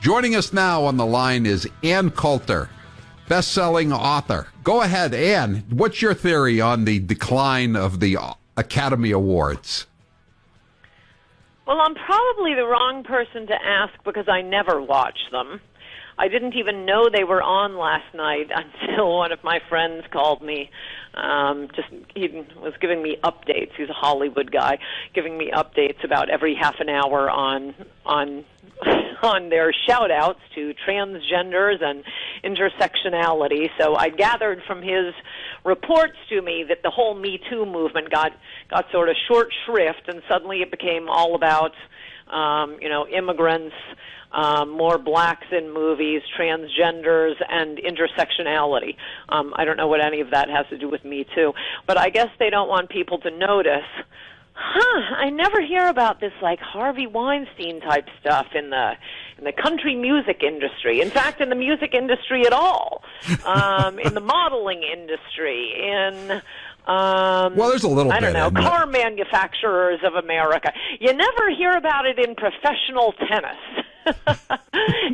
Joining us now on the line is Ann Coulter, best-selling author. Go ahead, Ann. What's your theory on the decline of the Academy Awards? Well, I'm probably the wrong person to ask because I never watch them. I didn't even know they were on last night until one of my friends called me. He was giving me updates. He's a Hollywood guy, giving me updates about every half an hour on their shout-outs to transgenders and intersectionality. So I gathered from his reports to me that the whole Me Too movement got sort of short shrift, and suddenly it became all about immigrants, more blacks in movies, transgenders, and intersectionality. I don't know what any of that has to do with Me Too, but I guess they don't want people to notice. I never hear about this like Harvey Weinstein type stuff in the country music industry. In fact, in the music industry at all, in the modeling industry, in well, there's a little bit. I don't know, car manufacturers of America. You never hear about it in professional tennis.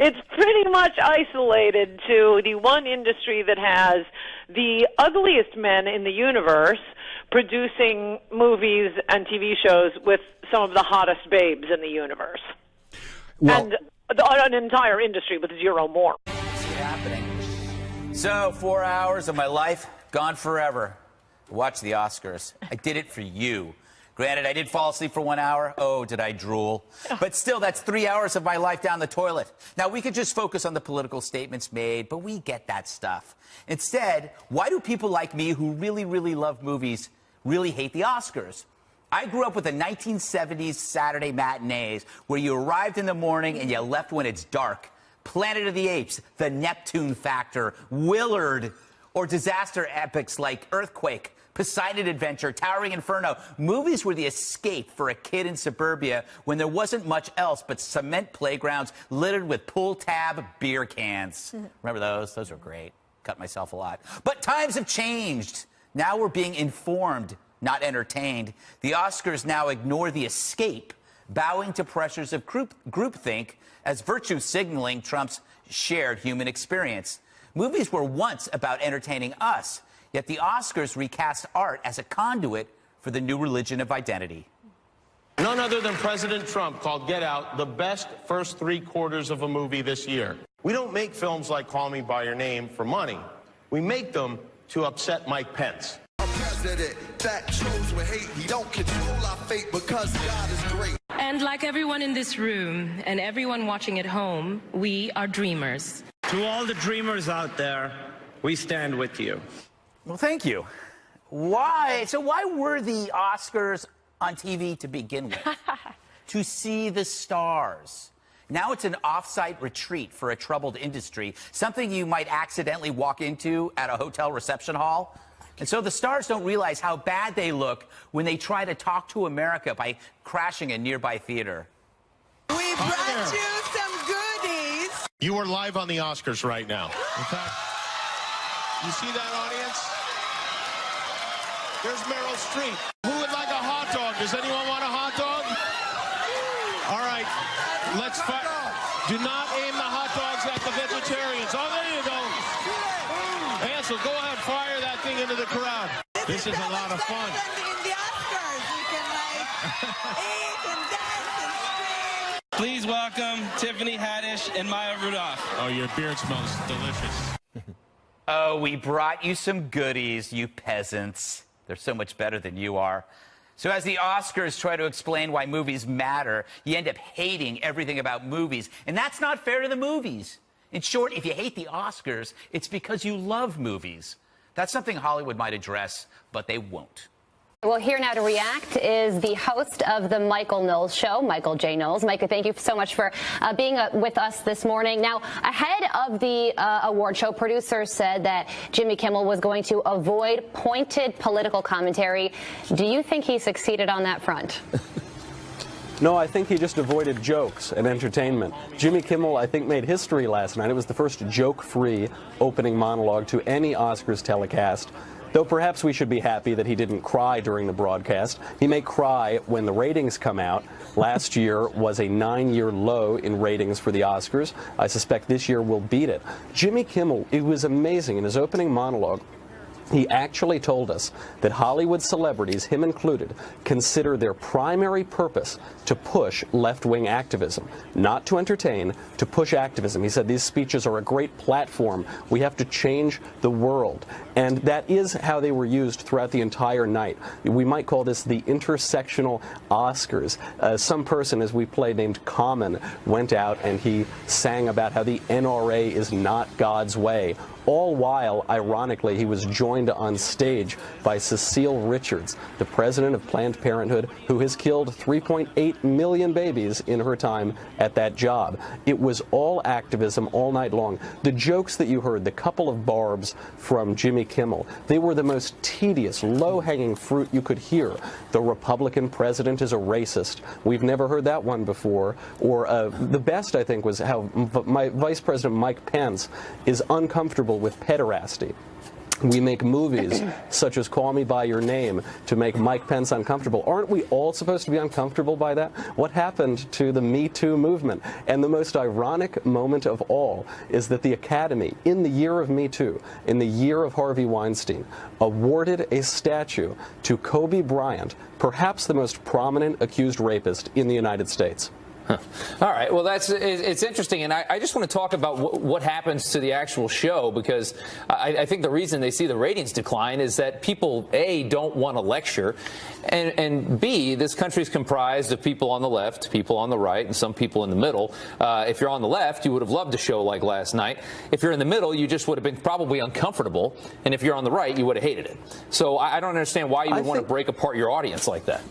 It's pretty much isolated to the one industry that has the ugliest men in the universe producing movies and TV shows with some of the hottest babes in the universe. Well, and an entire industry with zero more. What's happening? So, 4 hours of my life gone forever. Watch the Oscars. I did it for you. Granted, I did fall asleep for 1 hour. Oh, did I drool. But still, that's 3 hours of my life down the toilet. Now, we could just focus on the political statements made, but we get that stuff. Instead, why do people like me who really, really love movies really hate the Oscars? I grew up with the 1970s Saturday matinees where you arrived in the morning and you left when it's dark. Planet of the Apes, The Neptune Factor, Willard, or disaster epics like Earthquake, Poseidon Adventure, Towering Inferno. Movies were the escape for a kid in suburbia when there wasn't much else but cement playgrounds littered with pull-tab beer cans. Remember those? Those were great. Cut myself a lot. But times have changed. Now we're being informed, not entertained. The Oscars now ignore the escape, bowing to pressures of groupthink as virtue signaling Trump's shared human experience. Movies were once about entertaining us, yet the Oscars recast art as a conduit for the new religion of identity. None other than President Trump called Get Out the best first 3 quarters of a movie this year. We don't make films like Call Me By Your Name for money. We make them to upset Mike Pence. A president that chose with hate, he don't control our fate because God is great. And like everyone in this room and everyone watching at home, we are dreamers. To all the dreamers out there, we stand with you. Well, thank you. Why were the Oscars on TV to begin with? To see the stars. Now it's an off-site retreat for a troubled industry, something you might accidentally walk into at a hotel reception hall. And so the stars don't realize how bad they look when they try to talk to America by crashing a nearby theater. We brought you some goodies. You are live on the Oscars right now. In fact, you see that audience? There's Meryl Streep. Who would like a hot dog? Does anyone want a hot dog? All right, let's fight. Do not aim the hot dogs at the vegetarians. Oh, there you go. Ansel, go ahead, fire that thing into the crowd. This is a lot of fun. In the Oscars, we can eat and dance and scream. Please welcome Tiffany Haddish and Maya Rudolph. Oh, your beard smells delicious. Oh, we brought you some goodies, you peasants. They're so much better than you are. So as the Oscars try to explain why movies matter, you end up hating everything about movies. And that's not fair to the movies. In short, if you hate the Oscars, it's because you love movies. That's something Hollywood might address, but they won't. Well, here now to react is the host of the Michael Knowles Show, Michael J. Knowles. Micah, thank you so much for being with us this morning. Now, ahead of the award show, producers said that Jimmy Kimmel was going to avoid pointed political commentary. Do you think he succeeded on that front? No, I think he just avoided jokes and entertainment. Jimmy Kimmel, I think, made history last night. It was the first joke-free opening monologue to any Oscars telecast. though perhaps we should be happy that he didn't cry during the broadcast. He may cry when the ratings come out. Last year was a 9-year low in ratings for the Oscars. I suspect this year will beat it. Jimmy Kimmel, it was amazing in his opening monologue. He actually told us that Hollywood celebrities, him included, consider their primary purpose to push left-wing activism, not to entertain, to push activism. He said these speeches are a great platform. We have to change the world. And that is how they were used throughout the entire night. We might call this the intersectional Oscars. Some person, as we played, named Common, went out and he sang about how the NRA is not God's way. All while, ironically, he was joined on stage by Cecile Richards, the president of Planned Parenthood, who has killed 3.8 million babies in her time at that job. It was all activism all night long. The jokes that you heard, the couple of barbs from Jimmy Kimmel, they were the most tedious, low-hanging fruit you could hear. The Republican president is a racist. We've never heard that one before. Or the best, I think, was how Vice President Mike Pence is uncomfortable with pederasty. We make movies such as Call Me By Your Name to make Mike Pence uncomfortable. Aren't we all supposed to be uncomfortable by that? What happened to the Me Too movement? And the most ironic moment of all is that the Academy, in the year of Me Too, in the year of Harvey Weinstein, awarded a statue to Kobe Bryant, perhaps the most prominent accused rapist in the United States. All right. Well, it's interesting. And I just want to talk about what happens to the actual show, because I think the reason they see the ratings decline is that people, A, don't want to lecture, and B, this country is comprised of people on the left, people on the right, and some people in the middle. If you're on the left, you would have loved a show like last night. If you're in the middle, you just would have been probably uncomfortable. And if you're on the right, you would have hated it. So I don't understand why you would want to break apart your audience like that.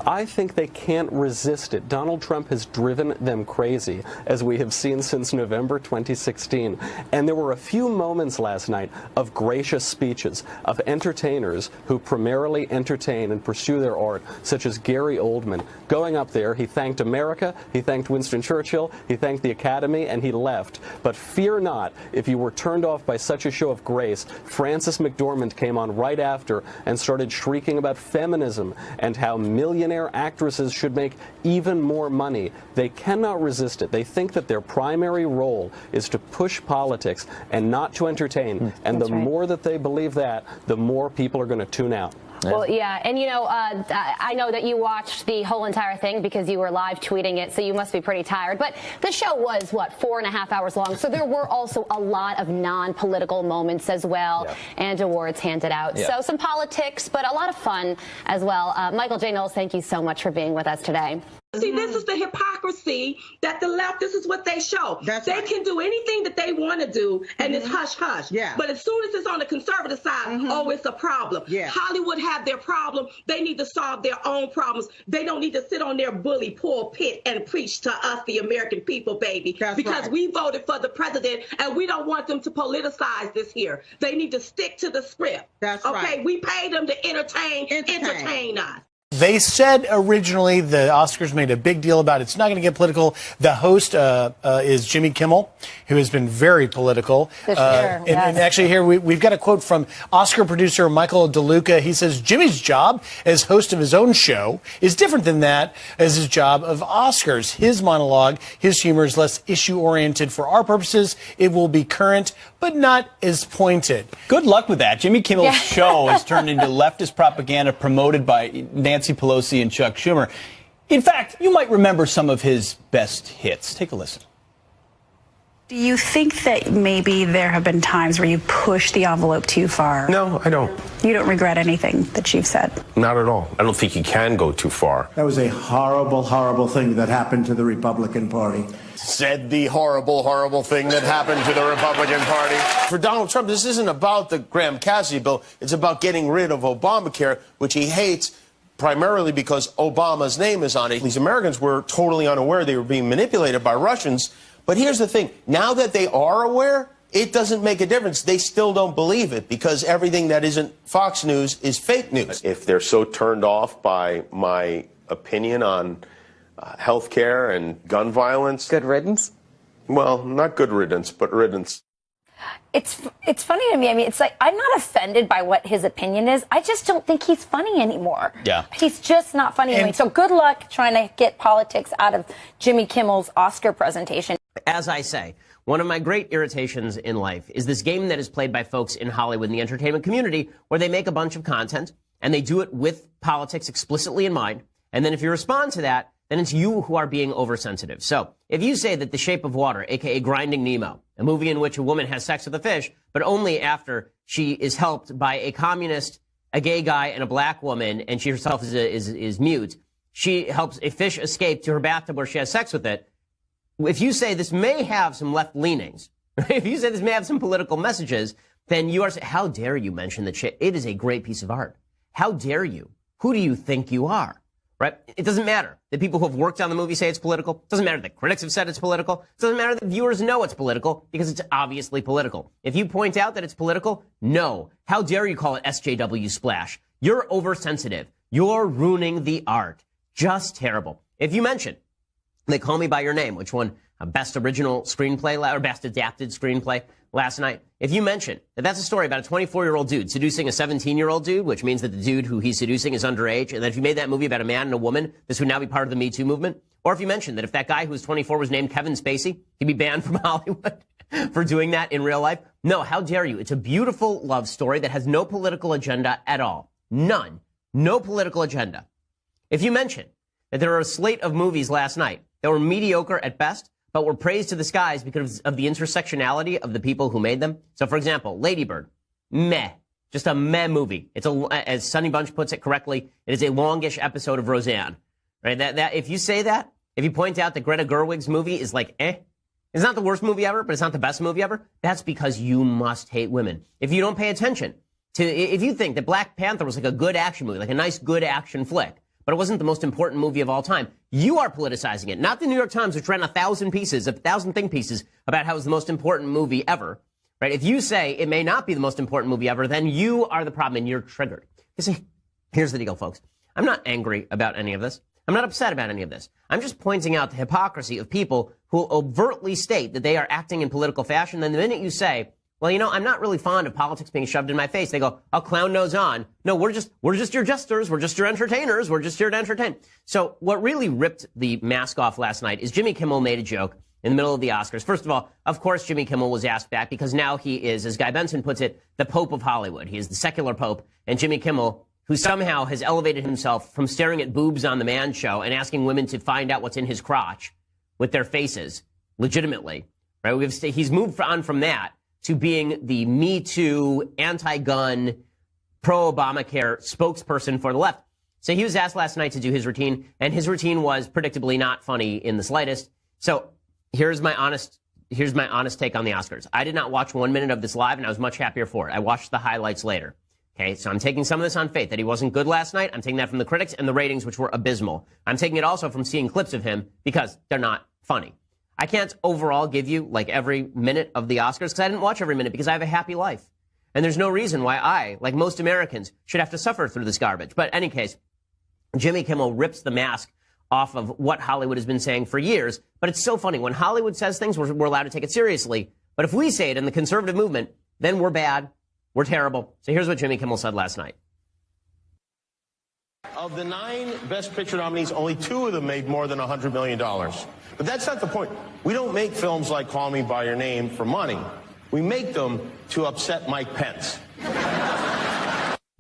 I think they can't resist it. Donald Trump has driven them crazy, as we have seen since November 2016. And there were a few moments last night of gracious speeches of entertainers who primarily entertain and pursue their art, such as Gary Oldman. Going up there, he thanked America, he thanked Winston Churchill, he thanked the Academy, and he left. But fear not, if you were turned off by such a show of grace, Frances McDormand came on right after and started shrieking about feminism and how millionaire actresses should make even more money. They cannot resist it. They think that their primary role is to push politics and not to entertain. And the more that they believe that, the more people are going to tune out. Well, yeah, and you know, I know that you watched the whole entire thing because you were live tweeting it, so you must be pretty tired. But the show was, what, 4.5 hours long, so there were also a lot of non-political moments as well, and awards handed out. So some politics, but a lot of fun as well. Michael J. Knowles, thank you so much for being with us today. See, this is the hypocrisy that the left, this is what they show. They can do anything that they want to do, and it's hush-hush. But as soon as it's on the conservative side, oh, it's a problem. Hollywood have their problem. They need to solve their own problems. They don't need to sit on their bully pulpit and preach to us, the American people, baby. Because we voted for the president, and we don't want them to politicize this here. They need to stick to the script. Okay, we paid them to entertain us. They said originally, the Oscars made a big deal about it's not going to get political. The host is Jimmy Kimmel, who has been very political. And actually here we've got a quote from Oscar producer Michael DeLuca. He says Jimmy's job as host of his own show is different than that as his job of Oscars. His monologue, his humor is less issue-oriented. For our purposes, it will be current, but not as pointed. Good luck with that. Jimmy Kimmel's show has turned into leftist propaganda promoted by Nancy Pelosi and Chuck Schumer. In fact, you might remember some of his best hits. Take a listen. Do you think that maybe there have been times where you push the envelope too far? No, I don't. You don't regret anything that you've said? Not at all. I don't think you can go too far. That was a horrible, horrible thing that happened to the Republican Party. Said the horrible, horrible thing that happened to the Republican Party. For Donald Trump, this isn't about the Graham-Cassidy bill. It's about getting rid of Obamacare, which he hates primarily because Obama's name is on it. These Americans were totally unaware they were being manipulated by Russians. But here's the thing. Now that they are aware, it doesn't make a difference. They still don't believe it because everything that isn't Fox News is fake news. If they're so turned off by my opinion on health care and gun violence. Good riddance? Well, not good riddance, but riddance. It's funny to me. I mean, it's like, I'm not offended by what his opinion is. I just don't think he's funny anymore. Yeah. He's just not funny anymore. So good luck trying to get politics out of Jimmy Kimmel's Oscar presentation. As I say, one of my great irritations in life is this game that is played by folks in Hollywood, in the entertainment community, where they make a bunch of content and they do it with politics explicitly in mind. And then if you respond to that, then it's you who are being oversensitive. So if you say that The Shape of Water, a.k.a. Grinding Nemo, a movie in which a woman has sex with a fish, but only after she is helped by a communist, a gay guy, and a black woman, and she herself is mute, she helps a fish escape to her bathtub where she has sex with it. If you say this may have some left leanings, if you say this may have some political messages, then you are saying, how dare you mention that it is a great piece of art? How dare you? Who do you think you are? Right? It doesn't matter that people who have worked on the movie say it's political. It doesn't matter that critics have said it's political. It doesn't matter that viewers know it's political because it's obviously political. If you point out that it's political, no. How dare you call it SJW Splash? You're oversensitive. You're ruining the art. Just terrible. If you mention They Call Me By Your Name, which won Best Original Screenplay or Best Adapted Screenplay last night. If you mention that that's a story about a 24-year-old dude seducing a 17-year-old dude, which means that the dude who he's seducing is underage, and that if you made that movie about a man and a woman, this would now be part of the Me Too movement. Or if you mention that if that guy who was 24 was named Kevin Spacey, he'd be banned from Hollywood for doing that in real life. No, how dare you? It's a beautiful love story that has no political agenda at all. None. No political agenda. If you mention that there are a slate of movies last night that were mediocre at best, but were praised to the skies because of the intersectionality of the people who made them. So, for example, Lady Bird, meh. Just a meh movie. It's as Sonny Bunch puts it correctly, it is a longish episode of Roseanne. Right? That if you say that, if you point out that Greta Gerwig's movie is like it's not the worst movie ever, but it's not the best movie ever, that's because you must hate women. If you don't pay attention to, if you think that Black Panther was like a good action movie, like a nice good action flick, but it wasn't the most important movie of all time, you are politicizing it, not the New York Times, which ran 1,000 think pieces about how it was the most important movie ever. Right? If you say it may not be the most important movie ever, then you are the problem and you're triggered. You see, here's the deal, folks. I'm not angry about any of this. I'm not upset about any of this. I'm just pointing out the hypocrisy of people who overtly state that they are acting in political fashion. Then the minute you say, well, you know, I'm not really fond of politics being shoved in my face, they go, oh, clown nose on. No, we're just your jesters. We're just your entertainers. We're just here to entertain. So what really ripped the mask off last night is Jimmy Kimmel made a joke in the middle of the Oscars. First of all, of course, Jimmy Kimmel was asked back because now he is, as Guy Benson puts it, the Pope of Hollywood. He is the secular Pope. And Jimmy Kimmel, who somehow has elevated himself from staring at boobs on the Man Show and asking women to find out what's in his crotch with their faces, legitimately, right? He's moved on from that to being the Me Too, anti-gun, pro-Obamacare spokesperson for the left. So he was asked last night to do his routine, and his routine was predictably not funny in the slightest. So here's my honest take on the Oscars. I did not watch 1 minute of this live, and I was much happier for it. I watched the highlights later. Okay, so I'm taking some of this on faith, that he wasn't good last night. I'm taking that from the critics and the ratings, which were abysmal. I'm taking it also from seeing clips of him because they're not funny. I can't overall give you, like, every minute of the Oscars because I didn't watch every minute because I have a happy life. And there's no reason why I, like most Americans, should have to suffer through this garbage. But in any case, Jimmy Kimmel rips the mask off of what Hollywood has been saying for years. But it's so funny. When Hollywood says things, we're allowed to take it seriously. But if we say it in the conservative movement, then we're bad. We're terrible. So here's what Jimmy Kimmel said last night. Of the 9 Best Picture nominees, only 2 of them made more than $100 million. But that's not the point. We don't make films like Call Me By Your Name for money. We make them to upset Mike Pence.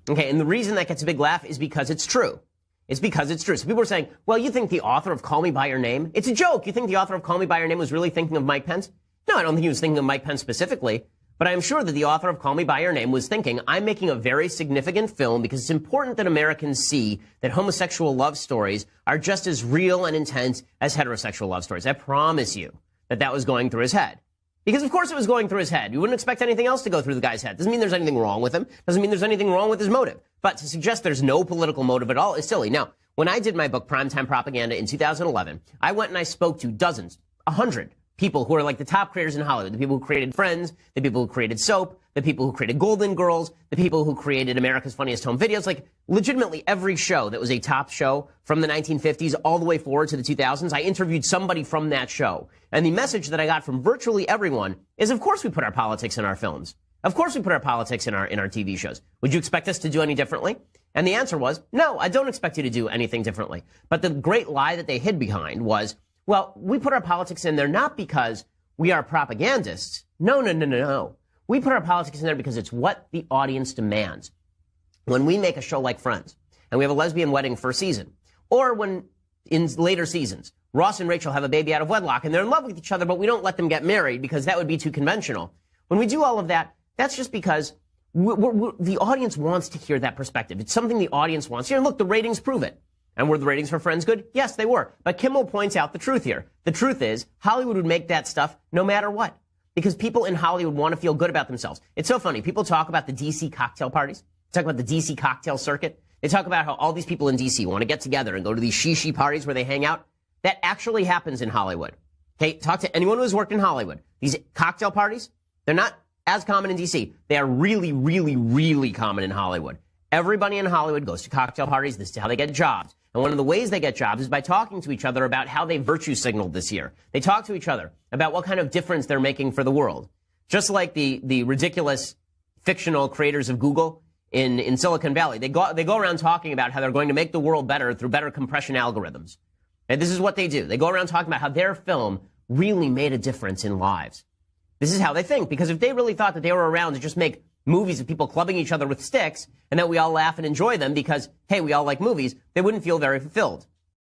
Okay, and the reason that gets a big laugh is because it's true. It's because it's true. So people are saying, well, you think the author of Call Me By Your Name? It's a joke. You think the author of Call Me By Your Name was really thinking of Mike Pence? No, I don't think he was thinking of Mike Pence specifically. But I am sure that the author of Call Me By Your Name was thinking, I'm making a very significant film because it's important that Americans see that homosexual love stories are just as real and intense as heterosexual love stories. I promise you that that was going through his head. Because of course it was going through his head. You wouldn't expect anything else to go through the guy's head. Doesn't mean there's anything wrong with him. Doesn't mean there's anything wrong with his motive. But to suggest there's no political motive at all is silly. Now, when I did my book, Primetime Propaganda, in 2011, I went and I spoke to dozens, 100 people who are like the top creators in Hollywood, the people who created Friends, the people who created Soap, the people who created Golden Girls, the people who created America's Funniest Home Videos, like legitimately every show that was a top show from the 1950s all the way forward to the 2000s, I interviewed somebody from that show. And the message that I got from virtually everyone is, of course we put our politics in our films. Of course we put our politics in our TV shows. Would you expect us to do any differently? And the answer was, no, I don't expect you to do anything differently. But the great lie that they hid behind was, well, we put our politics in there not because we are propagandists. No, no, no, no, no. We put our politics in there because it's what the audience demands. When we make a show like Friends, and we have a lesbian wedding for a season, or when in later seasons, Ross and Rachel have a baby out of wedlock, and they're in love with each other, but we don't let them get married because that would be too conventional. When we do all of that, that's just because the audience wants to hear that perspective. It's something the audience wants to hear. Look, the ratings prove it. And were the ratings for Friends good? Yes, they were. But Kimmel points out the truth here. The truth is, Hollywood would make that stuff no matter what. Because people in Hollywood want to feel good about themselves. It's so funny. People talk about the D.C. cocktail parties. They talk about the D.C. cocktail circuit. They talk about how all these people in D.C. want to get together and go to these shishi parties where they hang out. That actually happens in Hollywood. Okay, talk to anyone who has worked in Hollywood. These cocktail parties, they're not as common in D.C. They are really, really, really common in Hollywood. Everybody in Hollywood goes to cocktail parties. This is how they get jobs. And one of the ways they get jobs is by talking to each other about how they virtue signaled this year. They talk to each other about what kind of difference they're making for the world. Just like the ridiculous fictional creators of Google in Silicon Valley. They go around talking about how they're going to make the world better through better compression algorithms. And this is what they do. They go around talking about how their film really made a difference in lives. This is how they think. Because if they really thought that they were around to just make movies of people clubbing each other with sticks and that we all laugh and enjoy them because, hey, we all like movies, they wouldn't feel very fulfilled.